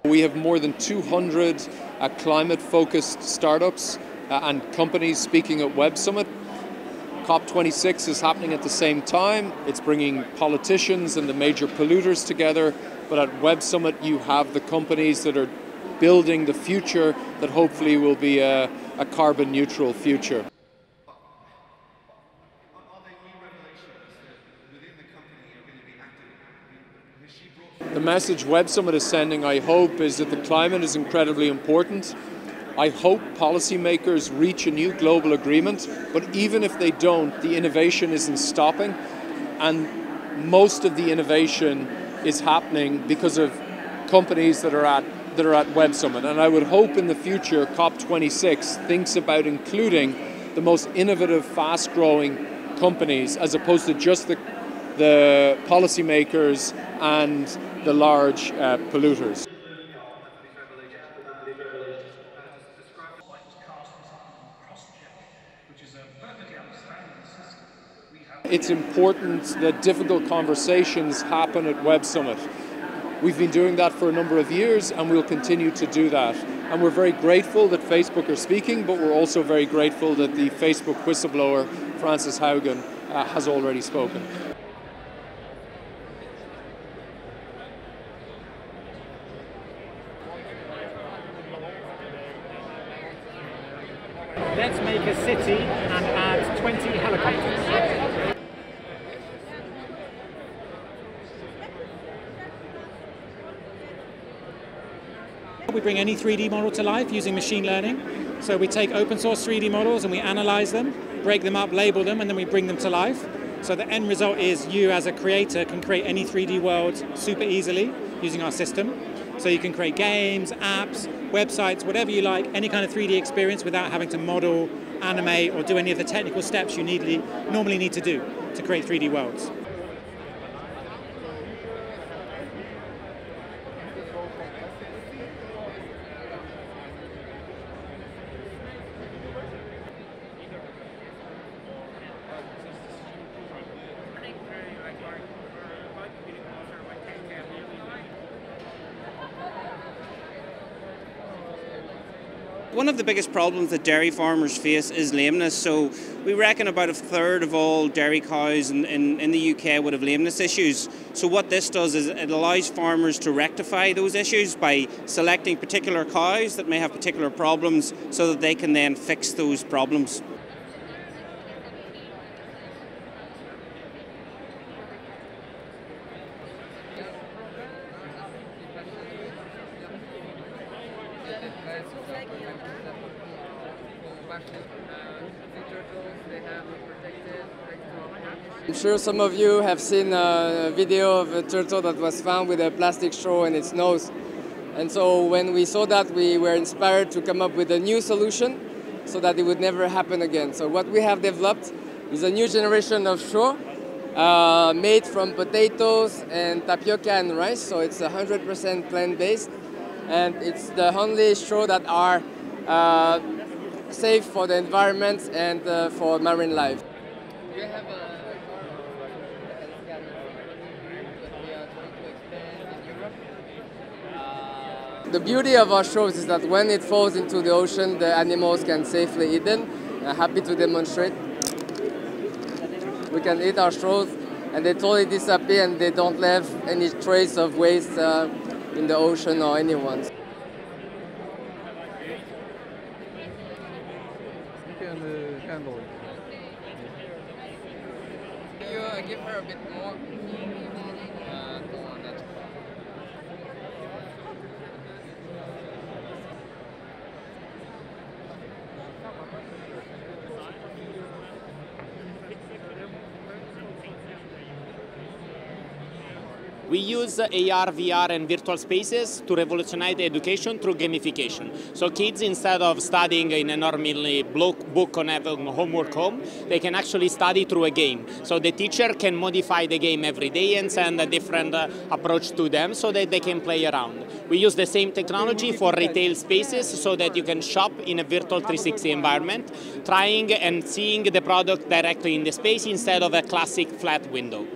We have more than 200 climate-focused startups and companies speaking at Web Summit. COP26 is happening at the same time. It's bringing politicians and the major polluters together. But at Web Summit, you have the companies that are building the future that hopefully will be a carbon neutral future. The message Web Summit is sending, I hope, is that the climate is incredibly important. I hope policymakers reach a new global agreement, but even if they don't, the innovation isn't stopping, and most of the innovation is happening because of companies that are at Web Summit. And I would hope in the future COP26 thinks about including the most innovative, fast-growing companies as opposed to just the policymakers and the large polluters. It's important that difficult conversations happen at Web Summit. We've been doing that for a number of years and we'll continue to do that. And we're very grateful that Facebook are speaking, but we're also very grateful that the Facebook whistleblower, Frances Haugen, has already spoken. Let's make a city and add 20 helicopters. We bring any 3D model to life using machine learning. So we take open source 3D models and we analyze them, break them up, label them, and then we bring them to life. So the end result is you as a creator can create any 3D world super easily using our system. So you can create games, apps, websites, whatever you like, any kind of 3D experience without having to model, animate, or do any of the technical steps you normally need to do to create 3D worlds. One of the biggest problems that dairy farmers face is lameness. So we reckon about a third of all dairy cows in the UK would have lameness issues. So what this does is it allows farmers to rectify those issues by selecting particular cows that may have particular problems so that they can then fix those problems. I'm sure some of you have seen a video of a turtle that was found with a plastic straw in its nose. And so when we saw that, we were inspired to come up with a new solution so that it would never happen again. So what we have developed is a new generation of straw made from potatoes and tapioca and rice. So it's 100% plant-based. And it's the only straw that are safe for the environment and for marine life. We have the beauty of our straws is that when it falls into the ocean, the animals can safely eat them. I'm happy to demonstrate. We can eat our straws and they totally disappear and they don't leave any trace of waste in the ocean or anyone. Give her a bit more. We use AR, VR and virtual spaces to revolutionize education through gamification. So kids, instead of studying in a normally book on having homework home, they can actually study through a game. So the teacher can modify the game every day and send a different approach to them so that they can play around. We use the same technology for retail spaces so that you can shop in a virtual 360 environment, trying and seeing the product directly in the space instead of a classic flat window.